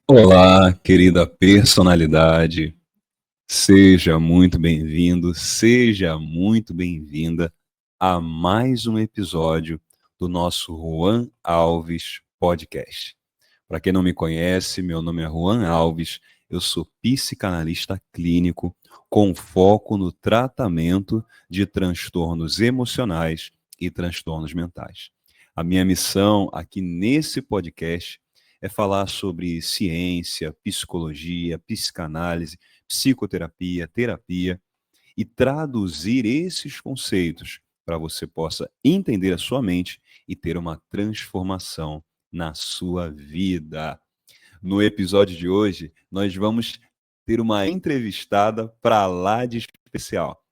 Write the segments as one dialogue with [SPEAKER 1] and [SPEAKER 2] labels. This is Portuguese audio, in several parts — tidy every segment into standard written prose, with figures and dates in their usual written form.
[SPEAKER 1] Olá, querida personalidade. Seja muito bem-vindo, seja muito bem-vinda a mais um episódio do nosso Juan Alves Podcast. Para quem não me conhece, meu nome é Juan Alves, eu sou psicanalista clínico com foco no tratamento de transtornos emocionais e transtornos mentais. A minha missão aqui nesse podcast é falar sobre ciência, psicologia, psicanálise, psicoterapia, terapia e traduzir esses conceitos para você possa entender a sua mente e ter uma transformação na sua vida. No episódio de hoje, nós vamos ter uma entrevistada para lá de especial.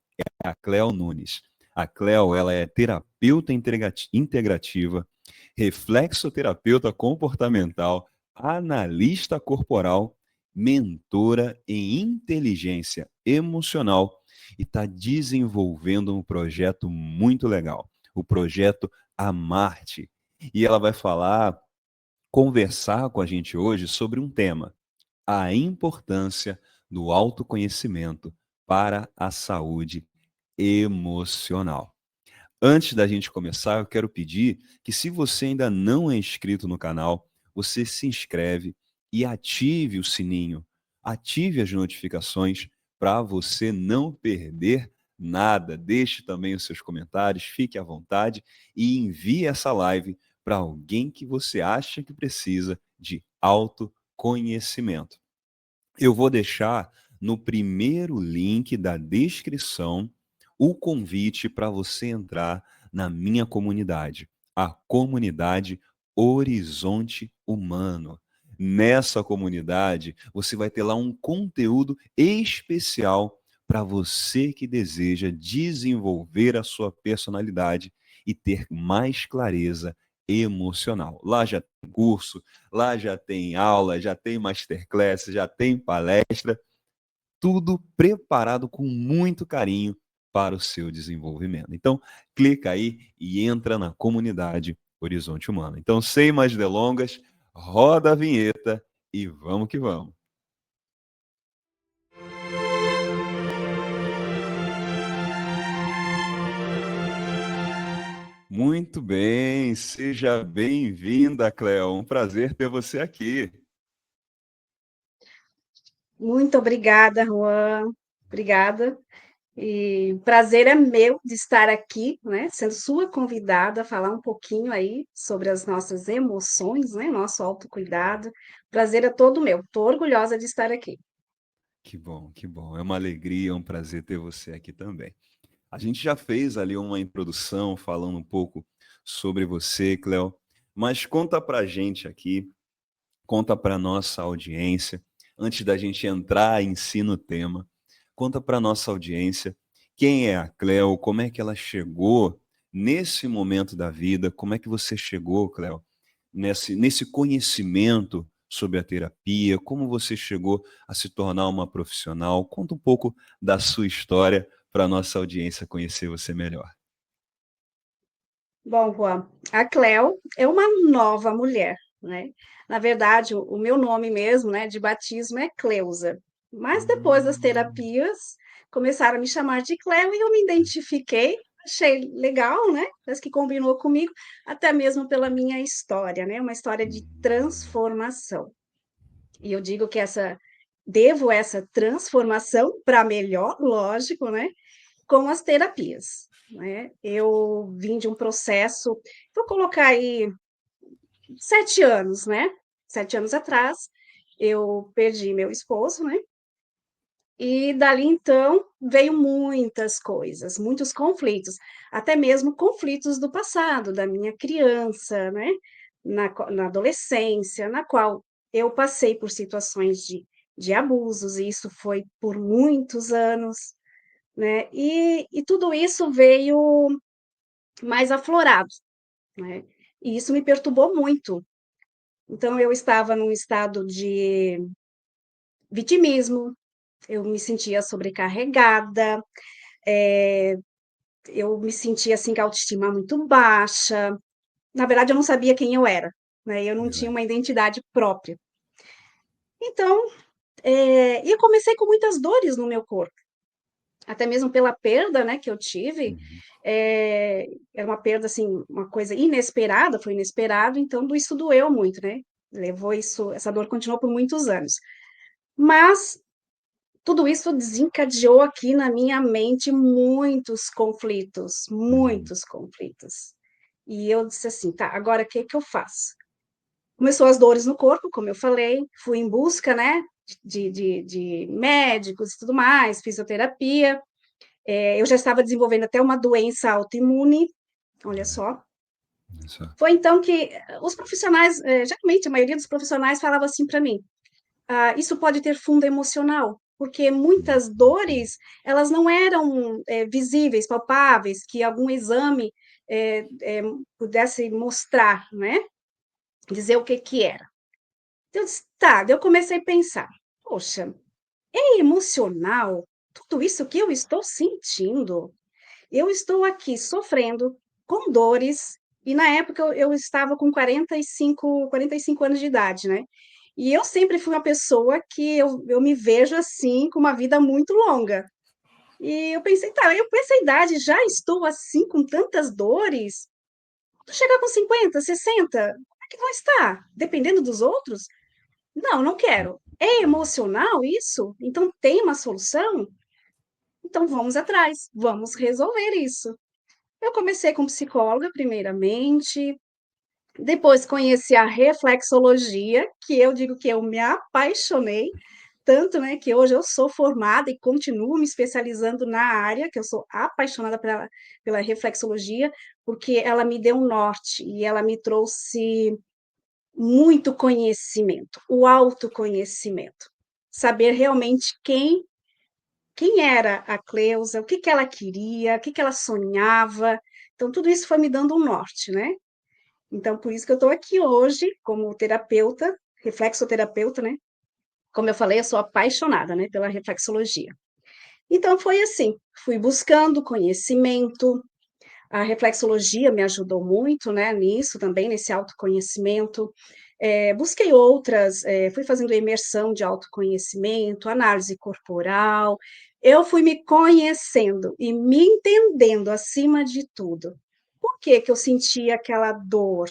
[SPEAKER 1] É a Cleo Nunes. A Cleo, ela é terapeuta integrativa, reflexoterapeuta comportamental, analista corporal, mentora em inteligência emocional e está desenvolvendo um projeto muito legal, o projeto Amarte. E ela vai conversar com a gente hoje sobre um tema: a importância do autoconhecimento para a saúde emocional. Antes da gente começar, eu quero pedir que, se você ainda não é inscrito no canal, você se inscreve e ative o sininho, ative as notificações para você não perder nada. Deixe também os seus comentários, fique à vontade e envie essa live para alguém que você acha que precisa de autoconhecimento. Eu vou deixar no primeiro link da descrição o convite para você entrar na minha comunidade, a comunidade Horizonte Humano. Nessa comunidade, você vai ter lá um conteúdo especial para você que deseja desenvolver a sua personalidade e ter mais clareza emocional. Lá já tem curso, lá já tem aula, já tem masterclass, já tem palestra, tudo preparado com muito carinho para o seu desenvolvimento. Então, clica aí e entra na comunidade Horizonte Humano. Então, sem mais delongas, roda a vinheta e vamos que vamos. Muito bem, seja bem-vinda, Cleo. Um prazer ter você aqui.
[SPEAKER 2] Muito obrigada, Juan. Obrigada. E o prazer é meu de estar aqui, né, sendo sua convidada a falar um pouquinho aí sobre as nossas emoções, né, nosso autocuidado. Prazer é todo meu. Estou orgulhosa de estar aqui.
[SPEAKER 1] Que bom, que bom. É uma alegria, é um prazer ter você aqui também. A gente já fez ali uma introdução falando um pouco sobre você, Cleo, mas conta pra gente aqui, conta pra nossa audiência, antes da gente entrar em si no tema, conta pra nossa audiência quem é a Cleo, como é que ela chegou nesse momento da vida, como é que você chegou, Cleo, nesse conhecimento sobre a terapia, como você chegou a se tornar uma profissional. Conta um pouco da sua história para a nossa audiência conhecer você melhor.
[SPEAKER 2] Bom, Juan, a Cleo é uma nova mulher, né? Na verdade, o meu nome mesmo, né, de batismo é Cleusa. Mas depois das
[SPEAKER 1] Hum.
[SPEAKER 2] terapias, começaram a me chamar de Cleo e eu me identifiquei, achei legal, né? Parece que combinou comigo, até mesmo pela minha história, né? Uma história de
[SPEAKER 1] Hum.
[SPEAKER 2] transformação. E eu digo que devo essa transformação para melhor, lógico, né? Com as terapias, né? Eu vim de um processo, vou colocar aí 7 anos, né? 7 anos atrás, eu perdi meu esposo, né? E dali então veio muitas coisas, muitos conflitos, até mesmo conflitos do passado, da minha criança, né? Na adolescência, na qual eu passei por situações de abusos, e isso foi por muitos anos, né? E tudo isso veio mais aflorado, né? E isso me perturbou muito. Então, eu estava num estado de vitimismo, eu me sentia sobrecarregada, eu me sentia assim com a autoestima muito baixa. Na verdade, eu não sabia quem eu era, né? Eu não tinha
[SPEAKER 1] Verdade.
[SPEAKER 2] uma identidade própria. Então, e eu comecei com muitas dores no meu corpo, até mesmo pela perda, né, que eu tive,
[SPEAKER 1] Uhum.
[SPEAKER 2] era uma perda, assim, uma coisa inesperada, foi inesperado, então isso doeu muito, né, levou isso essa dor continuou por muitos anos. Mas tudo isso desencadeou aqui na minha mente muitos conflitos,
[SPEAKER 1] Uhum.
[SPEAKER 2] muitos conflitos. E eu disse assim: "Tá, agora o que que eu faço?". Começou as dores no corpo, como eu falei, fui em busca, né, de médicos e tudo mais, fisioterapia, eu já estava desenvolvendo até uma doença autoimune, olha só.
[SPEAKER 1] Olha só.
[SPEAKER 2] Foi então que os profissionais, geralmente a maioria dos profissionais falava assim para mim: isso pode ter fundo emocional, porque muitas
[SPEAKER 1] Uhum.
[SPEAKER 2] dores, elas não eram, visíveis, palpáveis, que algum exame, pudesse mostrar, né, dizer o que que era. Então eu disse: "Tá", daí eu comecei a pensar: "Poxa, é emocional tudo isso que eu estou sentindo? Eu estou aqui sofrendo com dores", e na época eu estava com 45 anos de idade, né. E eu sempre fui uma pessoa que eu me vejo, assim, com uma vida muito longa. E eu pensei: "Tá, eu com essa idade já estou assim com tantas dores, quando chegar com 50, 60, como é que vou estar? Dependendo dos outros? Não, não quero. É emocional isso? Então tem uma solução? Então vamos atrás, vamos resolver isso". Eu comecei com psicóloga primeiramente, depois conheci a reflexologia, que eu digo que eu me apaixonei, tanto, né, que hoje eu sou formada e continuo me especializando na área, que eu sou apaixonada pela reflexologia, porque ela me deu um norte e ela me trouxe muito conhecimento, o autoconhecimento. Saber realmente quem era a Cleusa, o que que ela queria, o que que ela sonhava. Então tudo isso foi me dando um norte, né. Então por isso que eu estou aqui hoje como terapeuta, reflexoterapeuta, né. Como eu falei, eu sou apaixonada, né, pela reflexologia. Então foi assim, fui buscando conhecimento, a reflexologia me ajudou muito, né, nisso também, nesse autoconhecimento. Busquei outras, fui fazendo imersão de autoconhecimento, análise corporal. Eu fui me conhecendo e me entendendo acima de tudo. Por que que eu sentia aquela dor?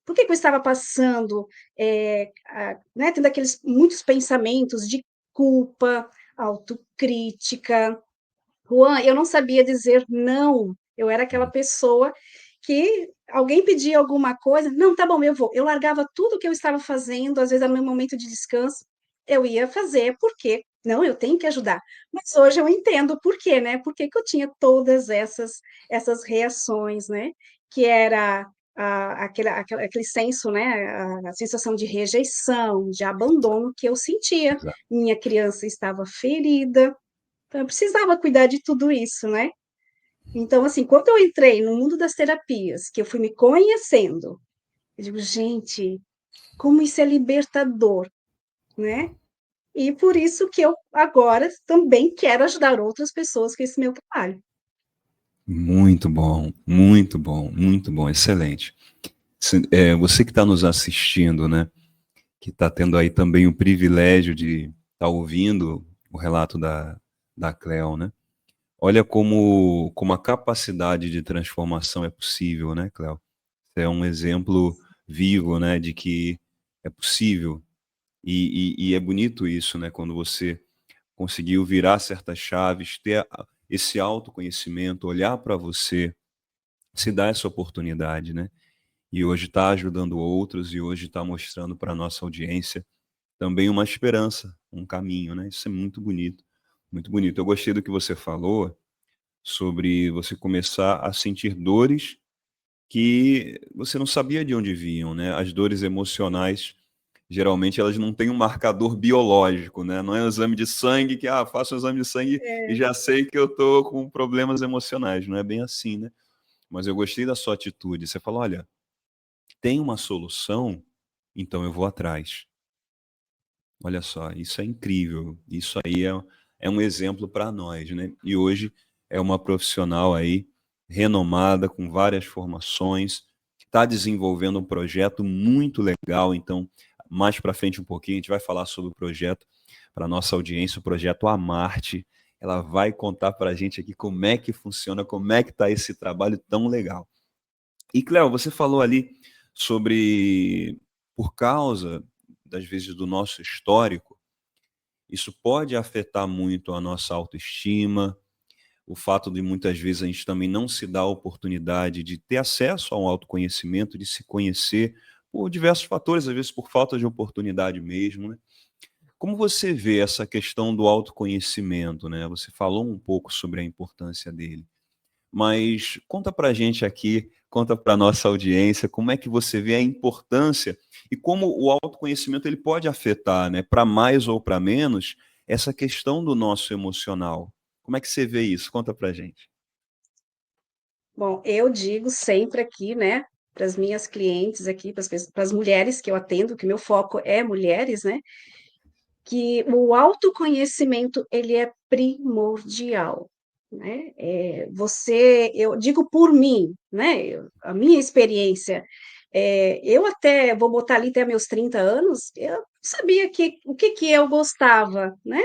[SPEAKER 2] Por que que eu estava passando, né, tendo aqueles muitos pensamentos de culpa, autocrítica. Juan, eu não sabia dizer não. Eu era aquela pessoa que alguém pedia alguma coisa: "Não, tá bom, eu vou". Eu largava tudo o que eu estava fazendo, às vezes era meu momento de descanso, eu ia fazer, porque não, eu tenho que ajudar. Mas hoje eu entendo o porquê, né, por que que eu tinha todas essas reações, né, que era aquele senso, né, a sensação de rejeição, de abandono que eu sentia.
[SPEAKER 1] Exato.
[SPEAKER 2] Minha criança estava ferida, então eu precisava cuidar de tudo isso, né. Então, assim, quando eu entrei no mundo das terapias, que eu fui me conhecendo, eu digo: "Gente, como isso é libertador", né. E por isso que eu agora também quero ajudar outras pessoas com esse meu trabalho.
[SPEAKER 1] Muito bom, muito bom, excelente. Você que está nos assistindo, né, que está tendo aí também o privilégio de estar ouvindo o relato da Cleo, né? Olha como a capacidade de transformação é possível, né, Cleo? É um exemplo vivo, né, de que é possível. E é bonito isso, né, quando você conseguiu virar certas chaves, ter esse autoconhecimento, olhar para você, se dar essa oportunidade, né? E hoje está ajudando outros e hoje está mostrando para a nossa audiência também uma esperança, um caminho, né? Isso é muito bonito, muito bonito. Eu gostei do que você falou sobre você começar a sentir dores que você não sabia de onde vinham, né? As dores emocionais, geralmente, elas não têm um marcador biológico, né? Não é um exame de sangue que, faço um exame de sangue e
[SPEAKER 2] É.
[SPEAKER 1] já sei que eu tô com problemas emocionais. Não é bem assim, né? Mas eu gostei da sua atitude. Você falou: olha, tem uma solução, então eu vou atrás. Olha só, isso é incrível. Isso aí é um exemplo para nós, né? E hoje é uma profissional aí renomada, com várias formações, está desenvolvendo um projeto muito legal. Então, mais para frente um pouquinho, a gente vai falar sobre o projeto para nossa audiência, o projeto Amarte. Ela vai contar para a gente aqui como é que funciona, como é que está esse trabalho tão legal. E, Cléo, você falou ali sobre, por causa, das vezes, do nosso histórico, isso pode afetar muito a nossa autoestima, o fato de muitas vezes a gente também não se dar a oportunidade de ter acesso ao autoconhecimento, de se conhecer por diversos fatores, às vezes por falta de oportunidade mesmo, né? Como você vê essa questão do autoconhecimento, né? Você falou um pouco sobre a importância dele, mas conta pra gente aqui, conta pra nossa audiência, como é que você vê a importância e como o autoconhecimento ele pode afetar, né, para mais ou para menos, essa questão do nosso emocional. Como é que você vê isso? Conta pra gente.
[SPEAKER 2] Bom, eu digo sempre aqui, né, para as minhas clientes aqui, para as mulheres que eu atendo, que meu foco é mulheres, né, que o autoconhecimento ele é primordial, né? Eu digo por mim, né? A minha experiência, eu até vou botar ali até meus 30 anos, eu sabia que o que que eu gostava, né?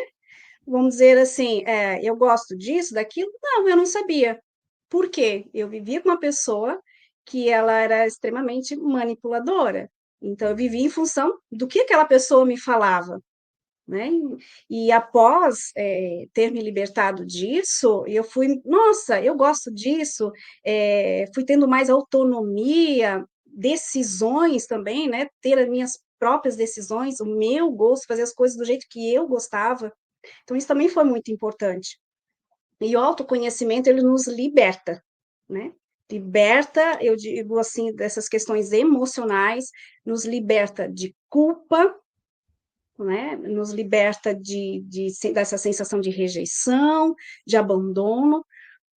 [SPEAKER 2] Vamos dizer assim, eu gosto disso, daquilo? Não, eu não sabia. Por quê? Eu vivia com uma pessoa que ela era extremamente manipuladora. Então, eu vivia em função do que aquela pessoa me falava, né? E após ter me libertado disso, eu fui, nossa, eu gosto disso, fui tendo mais autonomia, decisões também, né? Ter as minhas próprias decisões, o meu gosto, fazer as coisas do jeito que eu gostava. Então, isso também foi muito importante. E o autoconhecimento, ele nos liberta, né? Liberta, eu digo assim, dessas questões emocionais, nos liberta de culpa, né? Nos liberta dessa sensação de rejeição, de abandono,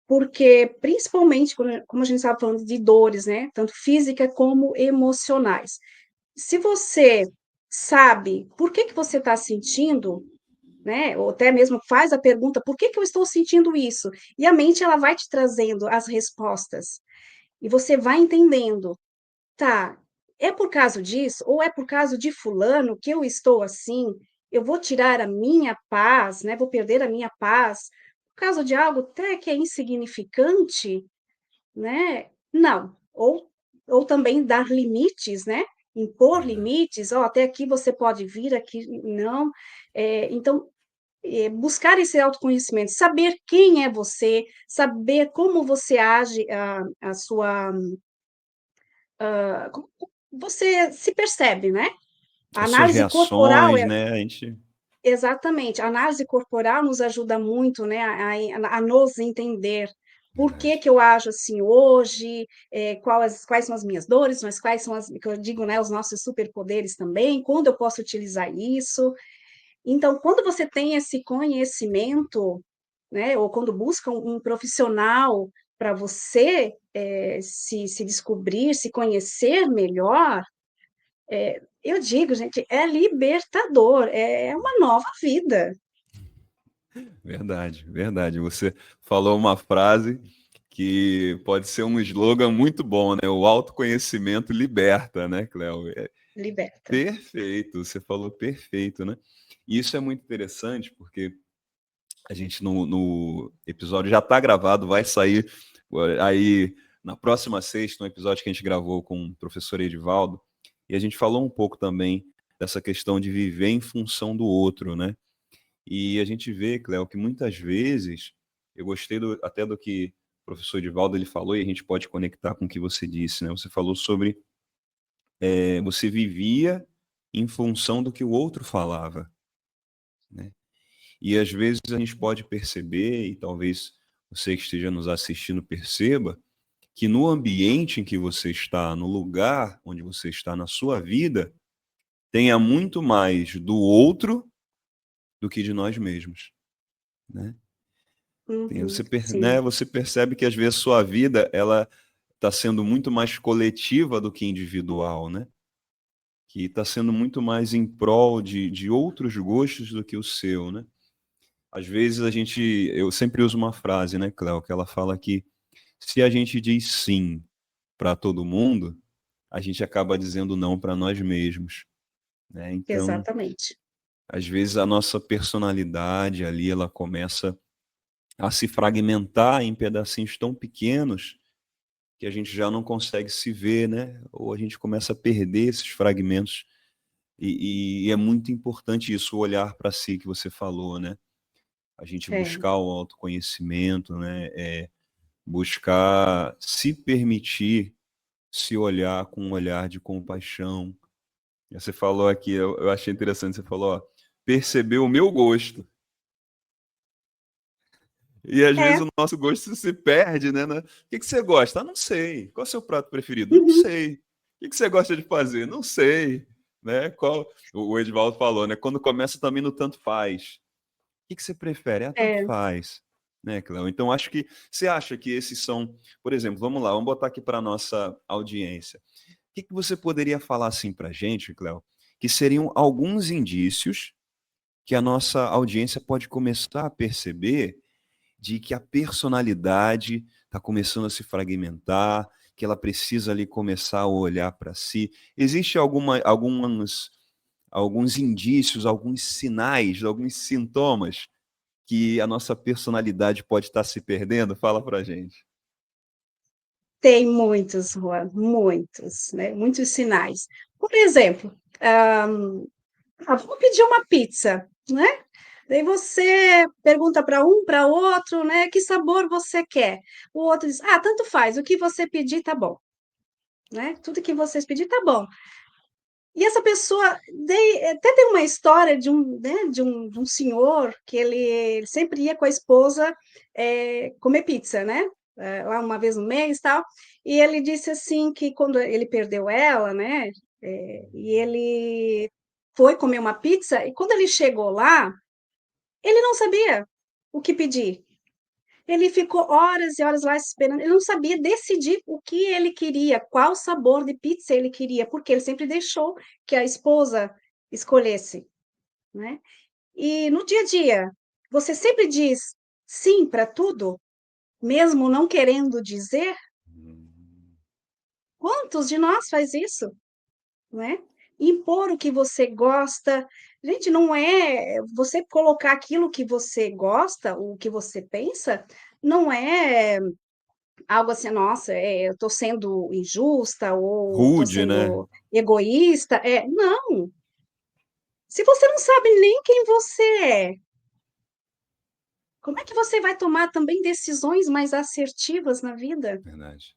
[SPEAKER 2] porque, principalmente, como a gente estava falando de dores, né? Tanto física como emocionais. Se você sabe por que você está sentindo, né? Ou até mesmo faz a pergunta, por que que eu estou sentindo isso? E a mente, ela vai te trazendo as respostas. E você vai entendendo, tá, é por causa disso, ou é por causa de fulano que eu estou assim, eu vou tirar a minha paz, né? Vou perder a minha paz por causa de algo até que é insignificante, né? Não. Ou também dar limites, né? Impor
[SPEAKER 1] Verdade.
[SPEAKER 2] limites, ó, até aqui você pode vir, aqui não. Então, buscar esse autoconhecimento, saber quem é você, saber como você age, a sua como você se percebe, né? A
[SPEAKER 1] As suas
[SPEAKER 2] análise corporal
[SPEAKER 1] reações,
[SPEAKER 2] é
[SPEAKER 1] né? A gente.
[SPEAKER 2] exatamente, a análise corporal nos ajuda muito, né, a nos entender. Por que
[SPEAKER 1] Verdade.
[SPEAKER 2] que eu ajo assim hoje? Quais são as minhas dores, mas quais são as que eu digo, né, os nossos superpoderes também, quando eu posso utilizar isso? Então, quando você tem esse conhecimento, né, ou quando busca um profissional para você, se descobrir, se conhecer melhor, eu digo, gente, é libertador, é uma nova vida.
[SPEAKER 1] Verdade, verdade. Você falou uma frase que pode ser um slogan muito bom, né? O autoconhecimento liberta, né, Cléo? É
[SPEAKER 2] Liberta.
[SPEAKER 1] perfeito, você falou perfeito, né? E isso é muito interessante porque a gente no episódio já está gravado, vai sair aí na próxima sexta, um episódio que a gente gravou com o professor Edivaldo, e a gente falou um pouco também dessa questão de viver em função do outro, né? E a gente vê, Cléo, que muitas vezes, eu gostei até do que o professor Edivaldo ele falou, e a gente pode conectar com o que você disse, né? Você falou sobre você vivia em função do que o outro falava, né? E às vezes a gente pode perceber, e talvez você que esteja nos assistindo perceba, que no ambiente em que você está, no lugar onde você está na sua vida, tenha muito mais do outro do que de nós mesmos, né?
[SPEAKER 2] Uhum,
[SPEAKER 1] Né,
[SPEAKER 2] sim.
[SPEAKER 1] você percebe que às vezes sua vida ela está sendo muito mais coletiva do que individual, né? Que está sendo muito mais em prol de outros gostos do que o seu, né? Às vezes eu sempre uso uma frase, né, Cléo, que ela fala que se a gente diz sim para todo mundo, a gente acaba dizendo não para nós mesmos, né? Então,
[SPEAKER 2] Exatamente.
[SPEAKER 1] às vezes a nossa personalidade ali, ela começa a se fragmentar em pedacinhos tão pequenos que a gente já não consegue se ver, né? Ou a gente começa a perder esses fragmentos. E é muito importante isso, o olhar para si que você falou, né? A gente
[SPEAKER 2] É,
[SPEAKER 1] buscar o autoconhecimento, né? Buscar se permitir se olhar com um olhar de compaixão. Você falou aqui, eu achei interessante, você falou, ó, perceber o meu gosto. E às vezes
[SPEAKER 2] é,
[SPEAKER 1] o nosso gosto se perde, né? O que que você gosta? Ah, não sei. Qual é o seu prato preferido? Não
[SPEAKER 2] uhum,
[SPEAKER 1] sei. O que que você gosta de fazer? Não sei. Né? O Edvaldo falou, né? Quando começa também no tanto faz. O que que você prefere? Ah, tanto
[SPEAKER 2] é.
[SPEAKER 1] faz. Né, Cléo? Então, acho que você acha que esses são, por exemplo, vamos lá, vamos botar aqui para a nossa audiência. O que que você poderia falar assim para a gente, Cléo, que seriam alguns indícios que a nossa audiência pode começar a perceber de que a personalidade está começando a se fragmentar, que ela precisa ali começar a olhar para si. Existe alguns indícios, alguns sinais, alguns sintomas que a nossa personalidade pode estar se perdendo? Fala para gente.
[SPEAKER 2] Tem muitos, Juan, muitos, né? Muitos sinais. Por exemplo, vamos pedir uma pizza, né? Daí você pergunta para um, para outro, né? Que sabor você quer? O outro diz, ah, tanto faz, o que você pedir tá bom, né? Tudo que vocês pedir tá bom. E essa pessoa, até tem uma história de um, né, de um senhor que ele sempre ia com a esposa comer pizza, né? Lá uma vez no mês e tal. E ele disse assim que quando ele perdeu ela, né? E ele foi comer uma pizza e quando ele chegou lá, ele não sabia o que pedir. Ele ficou horas e horas lá esperando. Ele não sabia decidir o que ele queria, qual sabor de pizza ele queria, porque ele sempre deixou que a esposa escolhesse, né? E no dia a dia, você sempre diz sim para tudo, mesmo não querendo dizer? Quantos de nós faz isso, né? Impor o que você gosta. Gente, não é você colocar aquilo que você gosta, o que você pensa, não é algo assim, nossa, eu estou sendo injusta ou estou
[SPEAKER 1] Rude, né?
[SPEAKER 2] sendo egoísta. Não, se você não sabe nem quem você é, como é que você vai tomar também decisões mais assertivas na vida?
[SPEAKER 1] Verdade,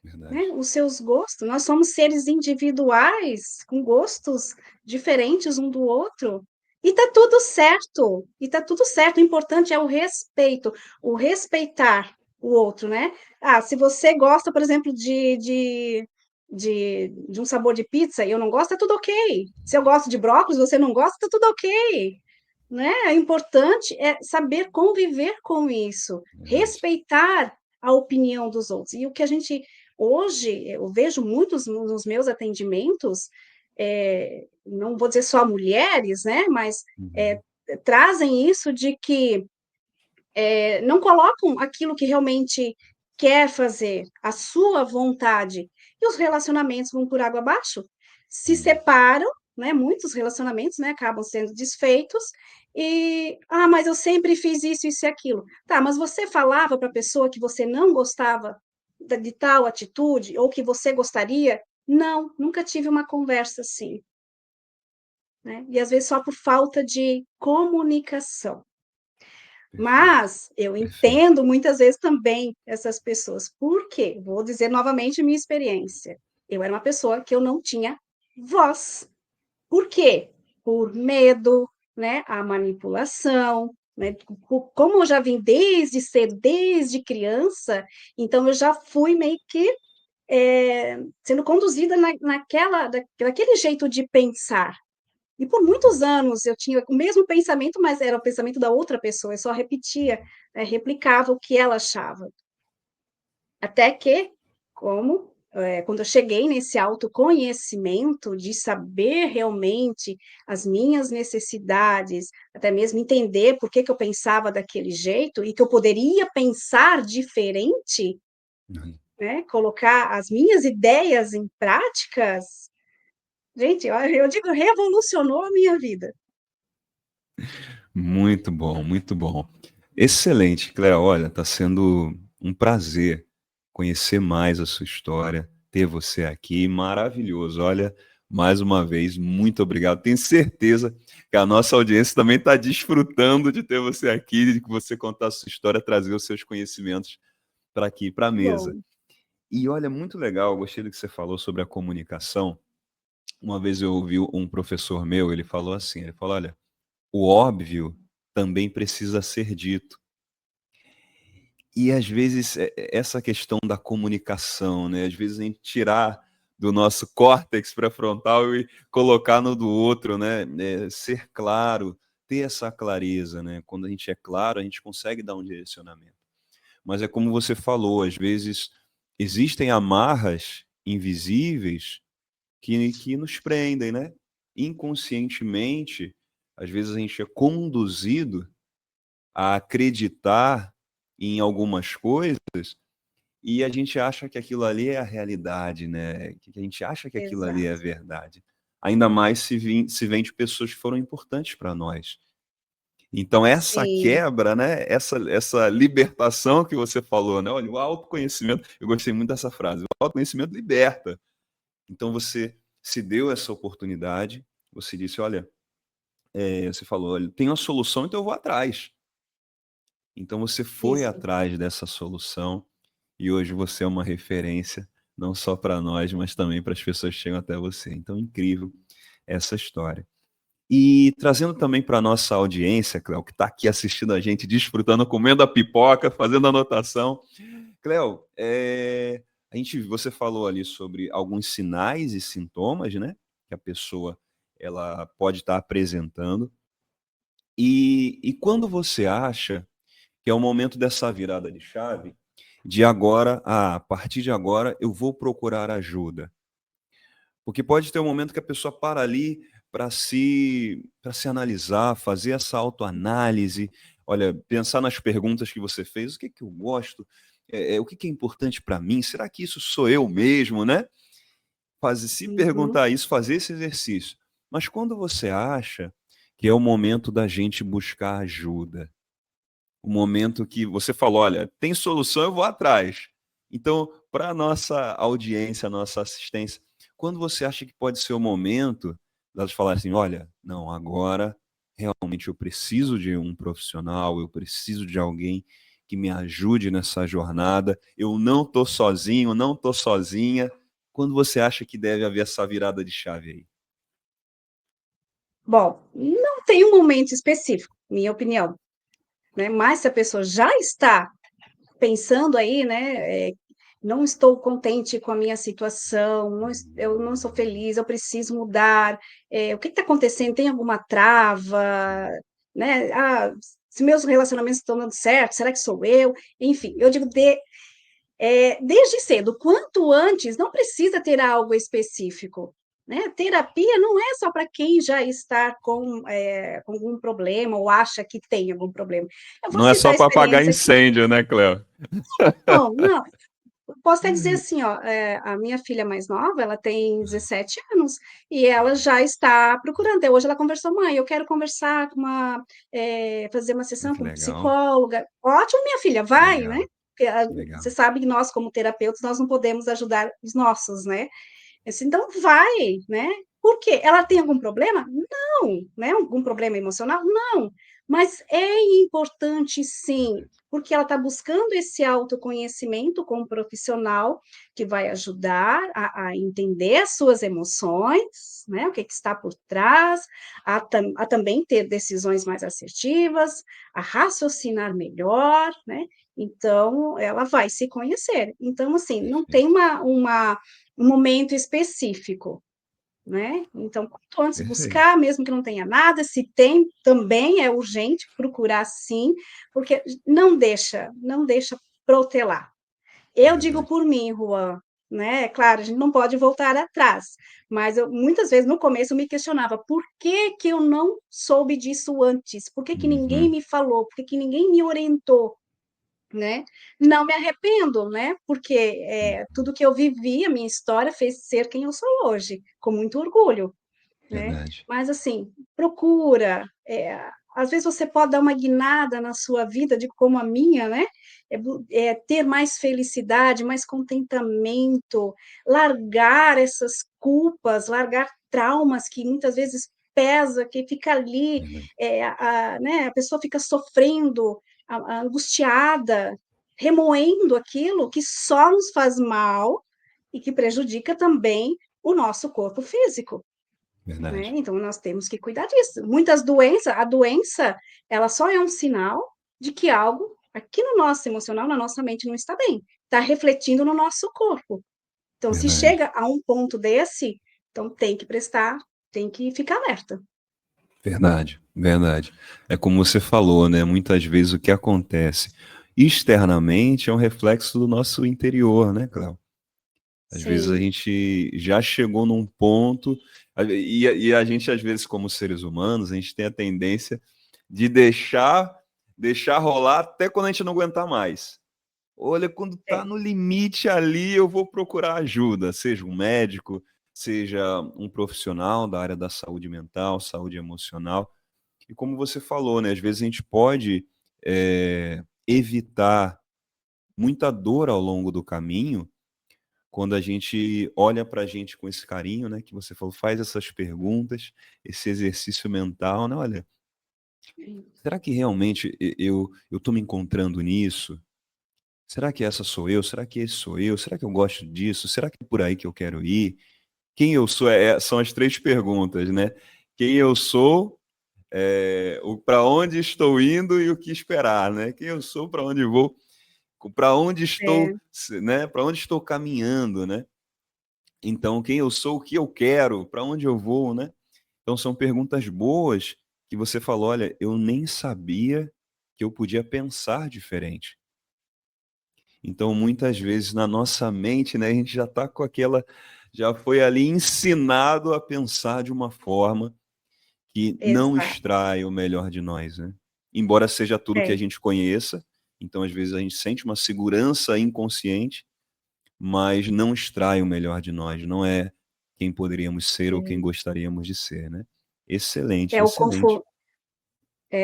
[SPEAKER 2] Né?
[SPEAKER 1] verdade.
[SPEAKER 2] Os seus gostos, nós somos seres individuais, com gostos diferentes um do outro. E tá tudo certo, e tá tudo certo. O importante é o respeitar o outro, né? Ah, se você gosta, por exemplo, de um sabor de pizza e eu não gosto, tá tudo ok. Se eu gosto de brócolis, você não gosta, tá tudo ok. Né? O importante é saber conviver com isso,
[SPEAKER 1] Verdade.
[SPEAKER 2] respeitar a opinião dos outros. E o que a gente hoje eu vejo muitos nos meus atendimentos, não vou dizer só mulheres, né? Mas
[SPEAKER 1] Uhum.
[SPEAKER 2] trazem isso de que não colocam aquilo que realmente quer fazer, a sua vontade, e os relacionamentos vão por água abaixo, se
[SPEAKER 1] Uhum.
[SPEAKER 2] separam, né? Muitos relacionamentos, né, acabam sendo desfeitos, mas eu sempre fiz isso e aquilo. Tá, mas você falava para a pessoa que você não gostava de tal atitude, ou que você gostaria? Não, nunca tive uma conversa assim, né? E às vezes só por falta de comunicação.
[SPEAKER 1] Perfeito,
[SPEAKER 2] Mas eu
[SPEAKER 1] perfeito.
[SPEAKER 2] entendo muitas vezes também essas pessoas. Por quê? Vou dizer novamente minha experiência. Eu era uma pessoa que eu não tinha voz. Por quê? Por medo, né? A manipulação, né? Como eu já vim desde cedo, desde criança, então eu já fui meio que sendo conduzida daquele jeito de pensar, e por muitos anos eu tinha o mesmo pensamento, mas era o pensamento da outra pessoa, eu só repetia, replicava o que ela achava. Até que, quando eu cheguei nesse autoconhecimento de saber realmente as minhas necessidades, até mesmo entender por que eu pensava daquele jeito e que eu poderia pensar diferente,
[SPEAKER 1] Uhum.
[SPEAKER 2] né, colocar as minhas ideias em práticas, Gente, eu digo, revolucionou a minha vida.
[SPEAKER 1] Muito bom, muito bom. Excelente, Cléo. Olha, está sendo um prazer conhecer mais a sua história, ter você aqui. Maravilhoso. Olha, mais uma vez, muito obrigado. Tenho certeza que a nossa audiência também está desfrutando de ter você aqui, de que você contar a sua história, trazer os seus conhecimentos para aqui, para a mesa.
[SPEAKER 2] Bom,
[SPEAKER 1] E olha, muito legal, eu gostei do que você falou sobre a comunicação. Uma vez eu ouvi um professor meu, ele falou assim, ele falou, olha, o óbvio também precisa ser dito. E às vezes essa questão da comunicação, né? Às vezes a gente tirar do nosso córtex pré-frontal e colocar no do outro, né? Ser claro, ter essa clareza, né? Quando a gente é claro, a gente consegue dar um direcionamento. Mas é como você falou, às vezes existem amarras invisíveis que nos prendem, né? Inconscientemente, às vezes a gente é conduzido a acreditar em algumas coisas e a gente acha que aquilo ali é a realidade, né? Que a gente acha que aquilo ali é
[SPEAKER 2] exato.
[SPEAKER 1] verdade. Ainda mais se vem de pessoas que foram importantes para nós. Então, essa
[SPEAKER 2] Sim,
[SPEAKER 1] quebra, né? Essa libertação que você falou, né? Olha, o autoconhecimento, eu gostei muito dessa frase, o autoconhecimento liberta. Então, você se deu essa oportunidade, você disse, olha, você falou, olha, tem uma solução, então eu vou atrás. Então, você foi
[SPEAKER 2] isso.
[SPEAKER 1] atrás dessa solução e hoje você é uma referência, não só para nós, mas também para as pessoas que chegam até você. Então, incrível essa história. E trazendo também para a nossa audiência, Cléo, que está aqui assistindo a gente, desfrutando, comendo a pipoca, fazendo anotação. Cléo, você falou ali sobre alguns sinais e sintomas, né? Que a pessoa ela pode estar apresentando. E quando você acha que é o momento dessa virada de chave, de agora, a partir de agora, eu vou procurar ajuda. Porque pode ter um momento que a pessoa para ali para se analisar, fazer essa autoanálise, olha, pensar nas perguntas que você fez, o que que eu gosto, o que que é importante para mim, será que isso sou eu mesmo, né? Se
[SPEAKER 2] Uhum.
[SPEAKER 1] perguntar isso, fazer esse exercício. Mas quando você acha que é o momento da gente buscar ajuda, o momento que você falou, olha, tem solução, eu vou atrás. Então, para a nossa audiência, a nossa assistência, quando você acha que pode ser o momento delas falarem assim, olha, não, agora realmente eu preciso de um profissional, eu preciso de alguém que me ajude nessa jornada, eu não estou sozinho, não estou sozinha. Quando você acha que deve haver essa virada de chave aí?
[SPEAKER 2] Bom, não tem um momento específico, minha opinião, né? Mas se a pessoa já está pensando aí, né, não estou contente com a minha situação, eu não sou feliz, eu preciso mudar, o que está acontecendo? Tem alguma trava, né? Ah, se meus relacionamentos estão dando certo, será que sou eu? Enfim, eu digo desde cedo, quanto antes, não precisa ter algo específico. Né? Terapia não é só para quem já está com algum problema ou acha que tem algum problema. Eu vou
[SPEAKER 1] Não é
[SPEAKER 2] citar
[SPEAKER 1] só
[SPEAKER 2] a
[SPEAKER 1] para apagar
[SPEAKER 2] experiência aqui.
[SPEAKER 1] incêndio, né, Cléo?
[SPEAKER 2] Não, não, posso até dizer assim, ó, a minha filha mais nova, ela tem 17 anos e ela já está procurando. Até hoje ela conversou, mãe, eu quero conversar com fazer uma sessão
[SPEAKER 1] Que
[SPEAKER 2] com
[SPEAKER 1] legal,
[SPEAKER 2] psicóloga. Ótimo, minha filha,
[SPEAKER 1] que
[SPEAKER 2] vai, né?
[SPEAKER 1] legal,
[SPEAKER 2] Porque,
[SPEAKER 1] que legal.
[SPEAKER 2] você sabe que nós, como terapeutas, nós não podemos ajudar os nossos, né? Eu disse, então vai, né? Por quê? Ela tem algum problema? Não, né? Algum problema emocional? Não. Mas é importante, sim, porque ela está buscando esse autoconhecimento com um profissional que vai ajudar a entender as suas emoções, né? O que, que está por trás, a também ter decisões mais assertivas, a raciocinar melhor, né? Então, ela vai se conhecer. Então, assim, não tem
[SPEAKER 1] Perfeito,
[SPEAKER 2] um momento específico, né? Então, quanto antes
[SPEAKER 1] perfeito.
[SPEAKER 2] buscar, mesmo que não tenha nada, se tem, também é urgente procurar sim, porque não deixa protelar. Eu digo
[SPEAKER 1] Verdade.
[SPEAKER 2] por mim, Juan, né? É claro, a gente não pode voltar atrás, mas eu, muitas vezes no começo eu me questionava por que que eu não soube disso antes? Por que que ninguém
[SPEAKER 1] Uhum.
[SPEAKER 2] me falou? Por que que ninguém me orientou? né? Não me arrependo, né? Porque tudo que eu vivi, a minha história fez ser quem eu sou hoje, com muito orgulho, né?
[SPEAKER 1] Verdade.
[SPEAKER 2] Mas assim, procura. Às vezes você pode dar uma guinada na sua vida, de como a minha, né? Ter mais felicidade, mais contentamento, largar essas culpas, largar traumas que muitas vezes pesa, que fica ali,
[SPEAKER 1] Verdade.
[SPEAKER 2] né? A pessoa fica sofrendo, angustiada, remoendo aquilo que só nos faz mal e que prejudica também o nosso corpo físico, né?
[SPEAKER 1] Verdade.
[SPEAKER 2] Então, nós temos que cuidar disso. Muitas doenças, a doença, ela só é um sinal de que algo aqui no nosso emocional, na nossa mente, não está bem. Está refletindo no nosso corpo. Então, se
[SPEAKER 1] Verdade.
[SPEAKER 2] chega a um ponto desse, então tem que prestar, tem que ficar alerta.
[SPEAKER 1] Verdade. Verdade. É como você falou, né? Muitas vezes o que acontece externamente é um reflexo do nosso interior, né, Cléo? Às vezes a
[SPEAKER 2] Sim,
[SPEAKER 1] gente já chegou num ponto, e a gente, às vezes, como seres humanos, a gente tem a tendência de deixar rolar até quando a gente não aguentar mais. Olha, quando está
[SPEAKER 2] é,
[SPEAKER 1] no limite ali, eu vou procurar ajuda, seja um médico, seja um profissional da área da saúde mental, saúde emocional. E como você falou, né, às vezes a gente pode evitar muita dor ao longo do caminho quando a gente olha para a gente com esse carinho, né, que você falou, faz essas perguntas, esse exercício mental, né, olha, será que realmente eu estou me encontrando nisso? Será que essa sou eu? Será que esse sou eu? Será que eu gosto disso? Será que é por aí que eu quero ir? Quem eu sou? São as três perguntas, né? Quem eu sou, para onde estou indo e o que esperar, né? Quem eu sou, para onde vou, para onde estou,
[SPEAKER 2] é,
[SPEAKER 1] né? Para onde estou caminhando, né? Então, quem eu sou, o que eu quero, para onde eu vou, né? Então, são perguntas boas que você falou, olha, eu nem sabia que eu podia pensar diferente. Então, muitas vezes na nossa mente, né, a gente já está com aquela, já foi ali ensinado a pensar de uma forma que não
[SPEAKER 2] exato.
[SPEAKER 1] extrai o melhor de nós, né? Embora seja tudo que a
[SPEAKER 2] É,
[SPEAKER 1] gente conheça, então às vezes a gente sente uma segurança inconsciente, mas não extrai o melhor de nós, não é quem poderíamos ser ou quem
[SPEAKER 2] é,
[SPEAKER 1] gostaríamos de ser, né? Excelente,
[SPEAKER 2] é o
[SPEAKER 1] excelente.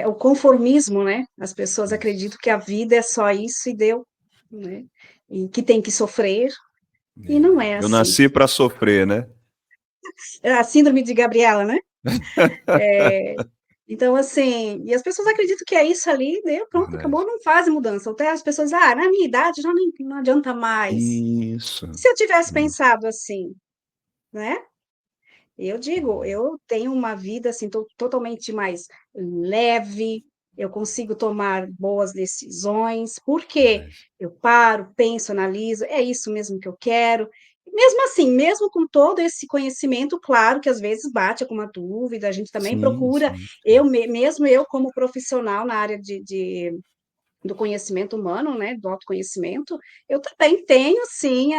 [SPEAKER 2] o conformismo, né? As pessoas
[SPEAKER 1] Isso.
[SPEAKER 2] acreditam que a vida é só isso e deu, né? E que tem que sofrer, e
[SPEAKER 1] É.
[SPEAKER 2] não é
[SPEAKER 1] Eu
[SPEAKER 2] assim.
[SPEAKER 1] nasci para sofrer, né?
[SPEAKER 2] É a síndrome de Gabriela, né? Então, assim, e as pessoas acreditam que é isso ali, deu, pronto, acabou,
[SPEAKER 1] Verdade.
[SPEAKER 2] não fazem mudança. Até as pessoas, na minha idade já não adianta mais.
[SPEAKER 1] Isso.
[SPEAKER 2] Se eu tivesse
[SPEAKER 1] Isso.
[SPEAKER 2] pensado assim, né? Eu digo, eu tenho uma vida assim totalmente mais leve, eu consigo tomar boas decisões, porque
[SPEAKER 1] Verdade.
[SPEAKER 2] eu paro, penso, analiso, é isso mesmo que eu quero. Mesmo assim, mesmo com todo esse conhecimento, claro que às vezes bate alguma dúvida, a gente também
[SPEAKER 1] Sim,
[SPEAKER 2] procura,
[SPEAKER 1] sim, sim.
[SPEAKER 2] mesmo eu como profissional na área do conhecimento humano, né, do autoconhecimento, eu também tenho, sim,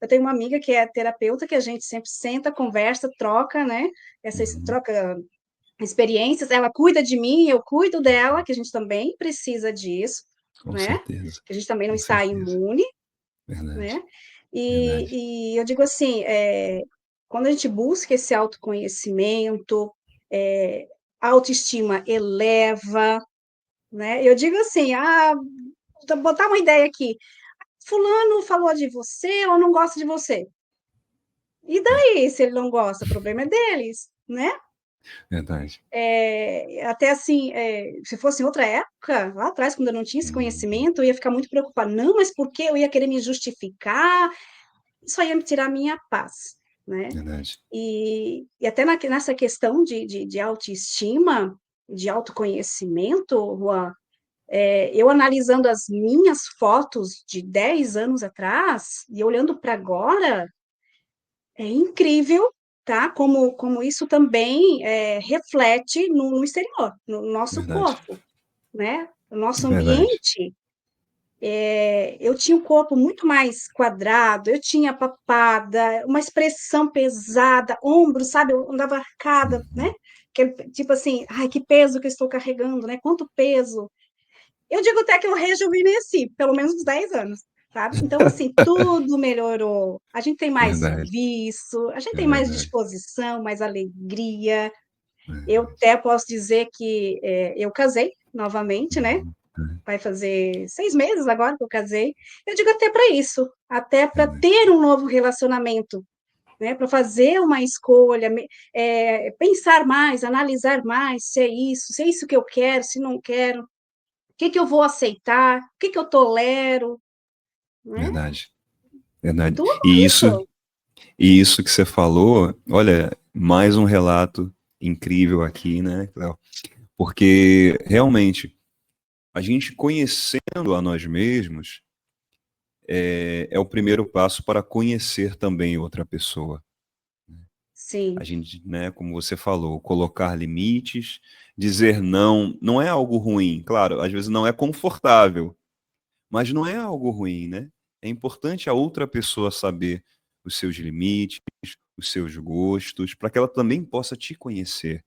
[SPEAKER 2] eu tenho uma amiga que é terapeuta, que a gente sempre senta, conversa, troca, né,
[SPEAKER 1] Uhum.
[SPEAKER 2] troca experiências, ela cuida de mim, eu cuido dela, que a gente também precisa disso,
[SPEAKER 1] Com
[SPEAKER 2] né,
[SPEAKER 1] certeza,
[SPEAKER 2] que a gente também não
[SPEAKER 1] com
[SPEAKER 2] está
[SPEAKER 1] certeza.
[SPEAKER 2] imune, né,
[SPEAKER 1] Verdade, verdade.
[SPEAKER 2] e eu digo assim, quando a gente busca esse autoconhecimento, a autoestima eleva, né, eu digo assim, botar uma ideia aqui. Fulano falou de você ou não gosta de você. E
[SPEAKER 1] É,
[SPEAKER 2] daí, se ele não gosta, o problema é deles, né?
[SPEAKER 1] verdade.
[SPEAKER 2] Até assim, se fosse em outra época, lá atrás, quando eu não tinha esse
[SPEAKER 1] Uhum.
[SPEAKER 2] conhecimento, eu ia ficar muito preocupada. Não, mas por quê? Eu ia querer me justificar, isso aí ia me tirar a minha paz, né?
[SPEAKER 1] Verdade.
[SPEAKER 2] E até nessa questão de autoestima, de autoconhecimento, Juan, eu analisando as minhas fotos de 10 anos atrás e olhando para agora, é incrível, tá? Como isso também reflete no exterior, no nosso
[SPEAKER 1] Verdade.
[SPEAKER 2] corpo, né? No nosso
[SPEAKER 1] Verdade.
[SPEAKER 2] ambiente, eu tinha um corpo muito mais quadrado, eu tinha papada, uma expressão pesada, ombros, sabe? Eu andava arcada, né?
[SPEAKER 1] Uhum.
[SPEAKER 2] Tipo assim, ai, que peso que eu estou carregando, né? Quanto peso. Eu digo até que eu rejuvenesci, pelo menos uns 10 anos, sabe. Então, assim, tudo melhorou. A gente tem mais
[SPEAKER 1] Verdade,
[SPEAKER 2] serviço, a gente
[SPEAKER 1] é
[SPEAKER 2] tem mais
[SPEAKER 1] verdade,
[SPEAKER 2] disposição, mais alegria. Eu
[SPEAKER 1] verdade.
[SPEAKER 2] até posso dizer que, eu casei novamente, né,
[SPEAKER 1] Uhum, é
[SPEAKER 2] vai fazer 6 meses agora que eu casei. Eu digo até para isso, até para
[SPEAKER 1] verdade,
[SPEAKER 2] ter um novo relacionamento, né, para fazer uma escolha, pensar mais, analisar mais se é isso que eu quero, se não quero, o que que eu vou aceitar, o que que eu tolero, né,
[SPEAKER 1] verdade, verdade.
[SPEAKER 2] tudo
[SPEAKER 1] E isso
[SPEAKER 2] isso.
[SPEAKER 1] e isso que você falou, olha, mais um relato incrível aqui, né, Cléo? Porque realmente a gente conhecendo a nós mesmos é o primeiro passo para conhecer também outra pessoa. A
[SPEAKER 2] Sim,
[SPEAKER 1] gente, né, como você falou, colocar limites, dizer não, não é algo ruim. Claro, às vezes não é confortável, mas não é algo ruim, né? É importante a outra pessoa saber os seus limites, os seus gostos, para que ela também possa te conhecer,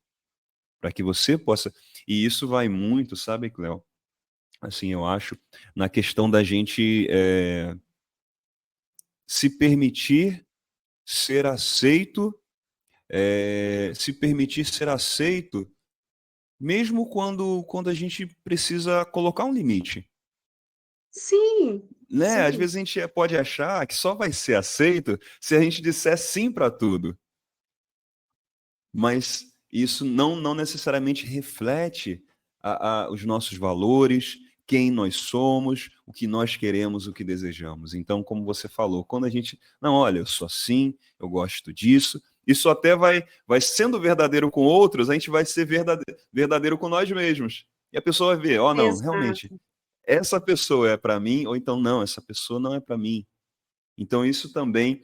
[SPEAKER 1] para que você possa. E isso vai muito, sabe, Cléo? Assim, eu acho, na questão da gente se permitir ser aceito, se permitir ser aceito, mesmo quando a gente precisa colocar um limite.
[SPEAKER 2] sim,
[SPEAKER 1] Né? Às
[SPEAKER 2] sim,
[SPEAKER 1] vezes a gente pode achar que só vai ser aceito se a gente disser sim para tudo, mas isso não necessariamente reflete os nossos valores, quem nós somos, o que nós queremos, o que desejamos. Então, como você falou, quando a gente, não, olha, eu sou assim, eu gosto disso, isso até vai sendo verdadeiro com outros, a gente vai ser verdadeiro com nós mesmos. E a pessoa vai ver, ó, oh, não, realmente,
[SPEAKER 2] exato.
[SPEAKER 1] essa pessoa é para mim, ou então não, essa pessoa não é para mim. Então, isso também,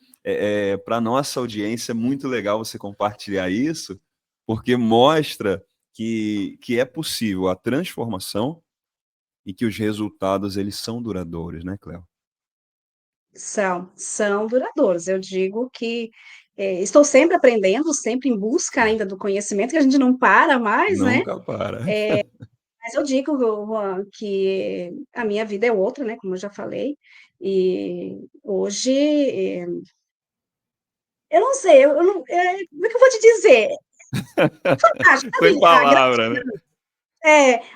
[SPEAKER 1] para a nossa audiência, é muito legal você compartilhar isso, porque mostra que é possível a transformação e que os resultados eles são duradouros, né, Cléo?
[SPEAKER 2] São duradouros. Eu digo que, estou sempre aprendendo, sempre em busca ainda do conhecimento, que a gente não para mais, né.
[SPEAKER 1] Nunca para.
[SPEAKER 2] Mas eu digo, Juan, que a minha vida é outra, né, como eu já falei, e hoje, eu não sei, eu não como é que eu vou te dizer? Fantástico,
[SPEAKER 1] Sem
[SPEAKER 2] sabe
[SPEAKER 1] palavra, né?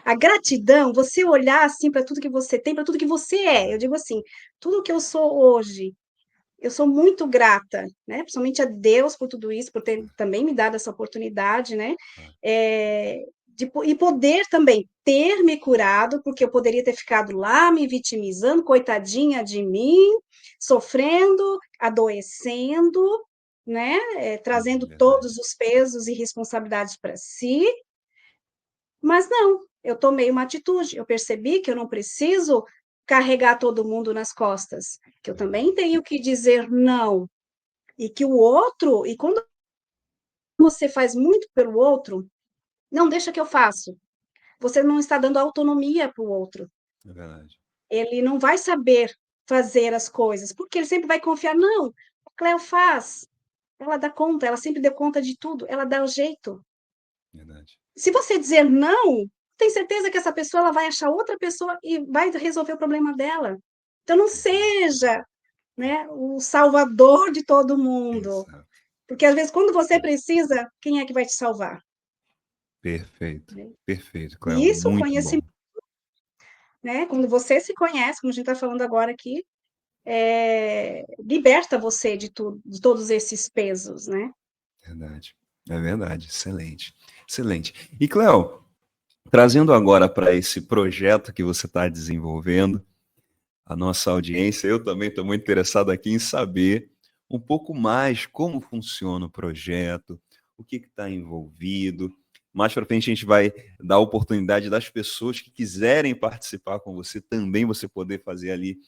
[SPEAKER 2] a gratidão, você olhar, assim, para tudo que você tem, para tudo que você é. Eu digo assim, tudo que eu sou hoje, eu sou muito grata, né, principalmente a Deus por tudo isso, por ter também me dado essa oportunidade, né, e poder também ter me curado, porque eu poderia ter ficado lá me vitimizando, coitadinha de mim, sofrendo, adoecendo, né, trazendo
[SPEAKER 1] Verdade,
[SPEAKER 2] todos os pesos e responsabilidades para si, mas não, eu tomei uma atitude, eu percebi que eu não preciso carregar todo mundo nas costas, que eu também
[SPEAKER 1] verdade,
[SPEAKER 2] tenho que dizer não, e que o outro, e quando você faz muito pelo outro, não deixa que eu faço. Você não está dando autonomia para o outro.
[SPEAKER 1] é verdade,
[SPEAKER 2] Ele não vai saber fazer as coisas, porque ele sempre vai confiar, não, a Cleo faz, ela dá conta, ela sempre deu conta de tudo, ela dá o jeito.
[SPEAKER 1] verdade.
[SPEAKER 2] Se você dizer não, tem certeza que essa pessoa ela vai achar outra pessoa e vai resolver o problema dela. Então não
[SPEAKER 1] Perfeito.
[SPEAKER 2] seja, né, o salvador de todo mundo,
[SPEAKER 1] Exato.
[SPEAKER 2] porque às vezes quando você precisa, quem é que vai te salvar?
[SPEAKER 1] Perfeito.
[SPEAKER 2] Né?
[SPEAKER 1] Perfeito, Cléo.
[SPEAKER 2] E isso, o
[SPEAKER 1] Muito bom.
[SPEAKER 2] conhecimento, né, quando você se conhece, como a gente está falando agora aqui, liberta você de tudo, de todos esses pesos, né?
[SPEAKER 1] Verdade. É verdade. Excelente. Excelente. E, Cléo, trazendo agora para esse projeto que você está desenvolvendo, a nossa audiência, eu também estou muito interessado aqui em saber um pouco mais como funciona o projeto, o que está envolvido. Mais para frente a gente vai dar a oportunidade das pessoas que quiserem participar com você, também você poder fazer ali,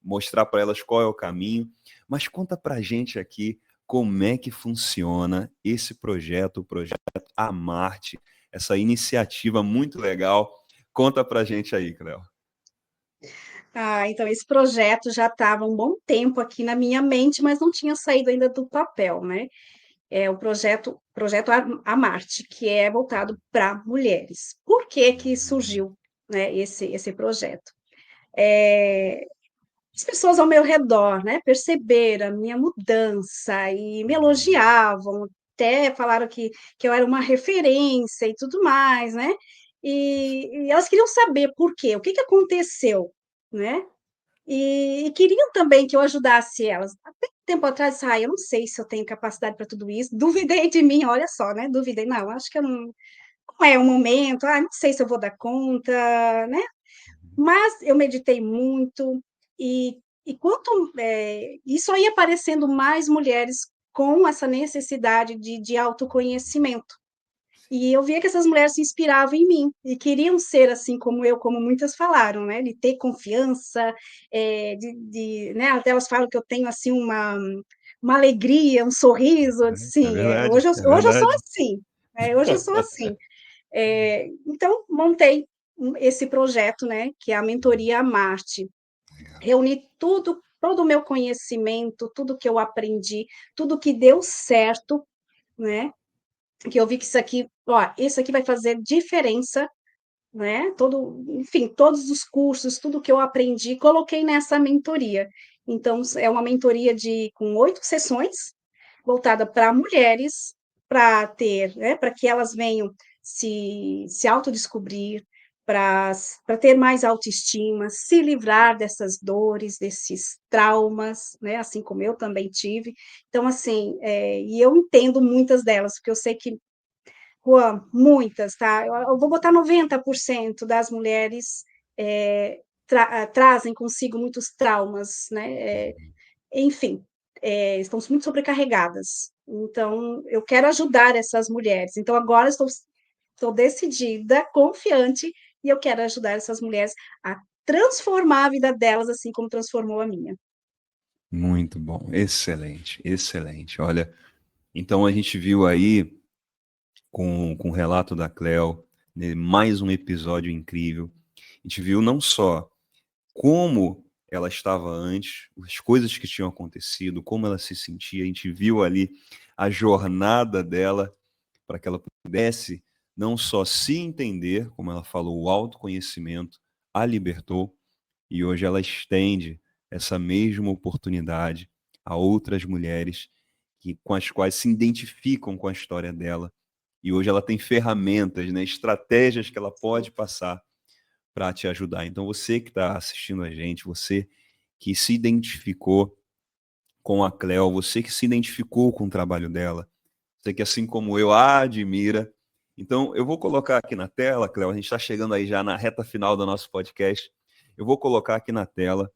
[SPEAKER 1] mostrar para elas qual é o caminho. Mas conta para a gente aqui como é que funciona esse projeto, o projeto Amarte, essa iniciativa muito legal. Conta para a gente aí, Cléo.
[SPEAKER 2] Ah, então esse projeto já estava um bom tempo aqui na minha mente, mas não tinha saído ainda do papel, né? É o projeto A Marte, que é voltado para mulheres. Por que que surgiu? né, esse projeto. As pessoas ao meu redor, né, perceberam a minha mudança e me
[SPEAKER 1] Uhum.
[SPEAKER 2] elogiavam, até falaram que eu era uma referência e tudo mais, né, e elas queriam saber por quê, o que que aconteceu, né, e queriam também que eu ajudasse elas. Até um tempo atrás, eu não sei se eu tenho capacidade para tudo isso", duvidei de mim, olha só, né, duvidei, não, acho que eu não é o momento, não sei se eu vou dar conta, né. Mas eu meditei muito e quanto, e só ia aparecendo mais mulheres com essa necessidade de autoconhecimento. E eu via que essas mulheres se inspiravam em mim e queriam ser assim como eu, como muitas falaram, né, de ter confiança, né, até elas falam que eu tenho, assim, uma alegria, um sorriso, eu disse:
[SPEAKER 1] É
[SPEAKER 2] "Sim,
[SPEAKER 1] verdade,
[SPEAKER 2] hoje
[SPEAKER 1] é
[SPEAKER 2] eu sou
[SPEAKER 1] verdade.
[SPEAKER 2] assim, hoje eu sou assim". Então montei esse projeto, né, que é a mentoria Marte. Reuni todo o meu conhecimento, tudo que eu aprendi, tudo que deu certo, né, que eu vi que isso aqui vai fazer diferença, né, enfim, todos os cursos, tudo que eu aprendi, coloquei nessa mentoria. Então é uma mentoria com 8 sessões, voltada para mulheres, para ter, né, para que elas venham se autodescobrir, para ter mais autoestima, se livrar dessas dores, desses traumas, né, assim como eu também tive. Então, assim, e eu entendo muitas delas, porque eu sei que, Juan, muitas, tá? Eu vou botar 90% das mulheres trazem consigo muitos traumas, né? Enfim, estão muito sobrecarregadas. Então, eu quero ajudar essas mulheres. Então, agora estou decidida, confiante, e eu quero ajudar essas mulheres a transformar a vida delas assim como transformou a minha.
[SPEAKER 1] Muito bom, excelente, excelente. Olha, então a gente viu aí com o relato da Cleo, né, mais um episódio incrível. A gente viu não só como ela estava antes, as coisas que tinham acontecido, como ela se sentia, a gente viu ali a jornada dela para que ela pudesse não só se entender, como ela falou, o autoconhecimento a libertou, e hoje ela estende essa mesma oportunidade a outras mulheres com as quais se identificam com a história dela. E hoje ela tem ferramentas, né, estratégias que ela pode passar para te ajudar. Então, você que está assistindo a gente, você que se identificou com a Cleo, você que se identificou com o trabalho dela, você que, assim como eu, a admira. Então, eu vou colocar aqui na tela, Cleo, a gente está chegando aí já na reta final do nosso podcast. Eu vou colocar aqui na tela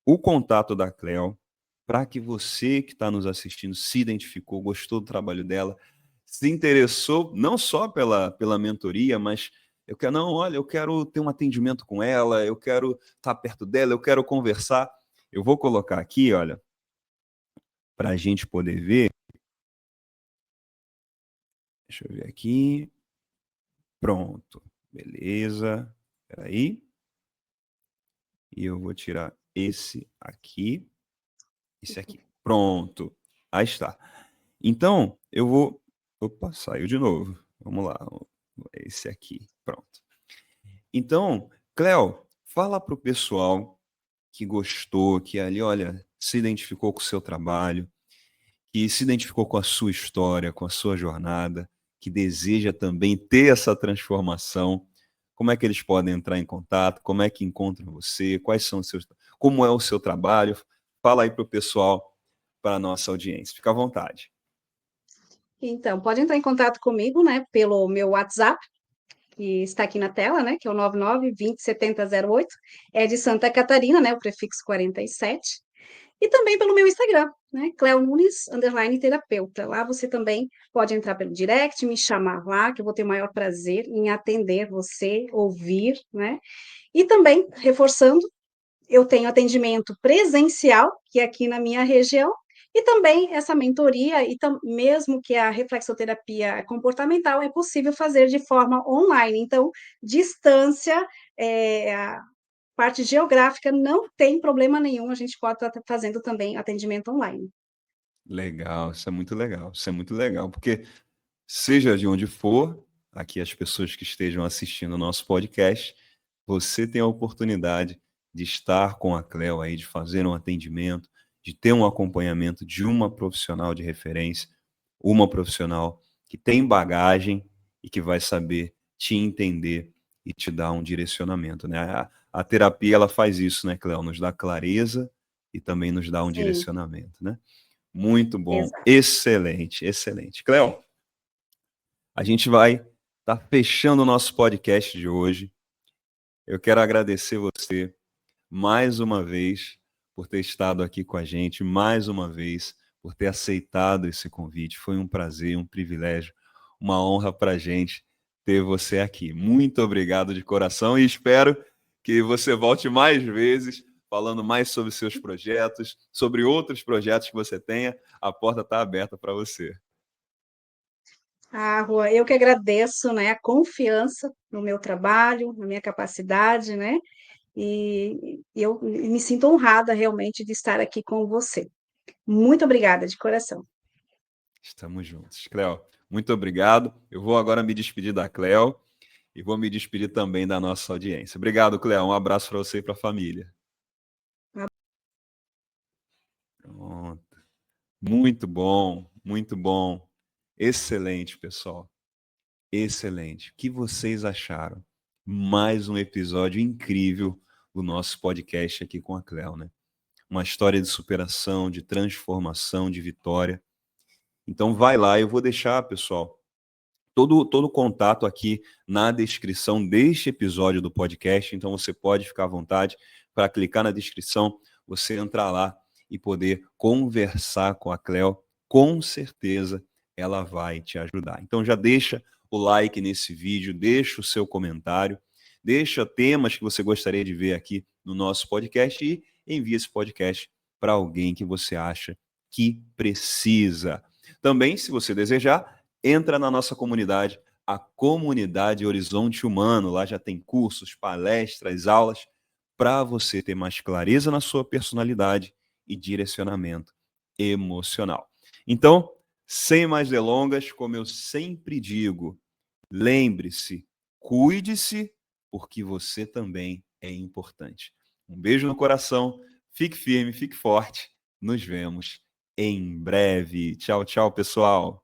[SPEAKER 1] o contato da Cleo para que você que está nos assistindo se identificou, gostou do trabalho dela, se interessou não só pela mentoria, mas eu quero, não, olha, eu quero ter um atendimento com ela, eu quero estar perto dela, eu quero conversar. Eu vou colocar aqui, olha, para a gente poder ver. Deixa eu ver aqui. Pronto. Beleza. Espera aí. E eu vou tirar esse aqui. Esse aqui. Pronto. Aí está. Então, eu vou. Opa, saiu de novo. Vamos lá. Esse aqui. Pronto. Então, Cléo, fala para o pessoal que gostou, que ali, olha, se identificou com o seu trabalho, que se identificou com a sua história, com a sua jornada, que deseja também ter essa transformação. Como é que eles podem entrar em contato? Como é que encontram você? Quais são os seus, como é o seu trabalho? Fala aí para o pessoal, para a nossa audiência. Fica à vontade.
[SPEAKER 2] Então, pode entrar em contato comigo, né, pelo meu WhatsApp, que está aqui na tela, né, que é o 99207008, é de Santa Catarina, né, o prefixo 47. E também pelo meu Instagram, né, Cleo Nunes, _ terapeuta. Lá você também pode entrar pelo direct, me chamar lá, que eu vou ter o maior prazer em atender você, ouvir, né. E também, reforçando, eu tenho atendimento presencial, que é aqui na minha região, e também essa mentoria, e mesmo que a reflexoterapia comportamental, é possível fazer de forma online. Então, distância, a parte geográfica não tem problema nenhum, a gente pode estar fazendo também atendimento online.
[SPEAKER 1] Legal, isso é muito legal. Isso é muito legal, porque seja de onde for, aqui as pessoas que estejam assistindo o nosso podcast, você tem a oportunidade de estar com a Cleo aí, de fazer um atendimento, de ter um acompanhamento de uma profissional de referência, uma profissional que tem bagagem e que vai saber te entender e te dar um direcionamento, né? A terapia, ela faz isso, né, Cleo? Nos dá clareza e também nos dá um
[SPEAKER 2] Sim,
[SPEAKER 1] direcionamento, né? Muito bom,
[SPEAKER 2] exato.
[SPEAKER 1] excelente, excelente. Cleo, a gente vai estar fechando o nosso podcast de hoje. Eu quero agradecer você mais uma vez por ter estado aqui com a gente, mais uma vez por ter aceitado esse convite. Foi um prazer, um privilégio, uma honra para a gente ter você aqui. Muito obrigado de coração e espero que você volte mais vezes falando mais sobre seus projetos, sobre outros projetos que você tenha. A porta está aberta para você.
[SPEAKER 2] Ah, Rua, eu que agradeço, né, a confiança no meu trabalho, na minha capacidade, né, e eu me sinto honrada realmente de estar aqui com você. Muito obrigada, de coração.
[SPEAKER 1] Estamos juntos. Cleo, muito obrigado. Eu vou agora me despedir da Cleo e vou me despedir também da nossa audiência. Obrigado, Cleo. Um abraço para você e para a família. Pronto. Muito bom, muito bom. Excelente, pessoal. Excelente. O que vocês acharam? Mais um episódio incrível do nosso podcast aqui com a Cleo, né? Uma história de superação, de transformação, de vitória. Então vai lá, eu vou deixar, pessoal, todo o contato aqui na descrição deste episódio do podcast, então você pode ficar à vontade para clicar na descrição, você entrar lá e poder conversar com a Cleo, com certeza ela vai te ajudar. Então já deixa o like nesse vídeo, deixa o seu comentário, deixa temas que você gostaria de ver aqui no nosso podcast e envia esse podcast para alguém que você acha que precisa. Também, se você desejar, entra na nossa comunidade, a Comunidade Horizonte Humano. Lá já tem cursos, palestras, aulas, para você ter mais clareza na sua personalidade e direcionamento emocional. Então, sem mais delongas, como eu sempre digo, lembre-se, cuide-se, porque você também é importante. Um beijo no coração, fique firme, fique forte. Nos vemos em breve. Tchau, tchau, pessoal.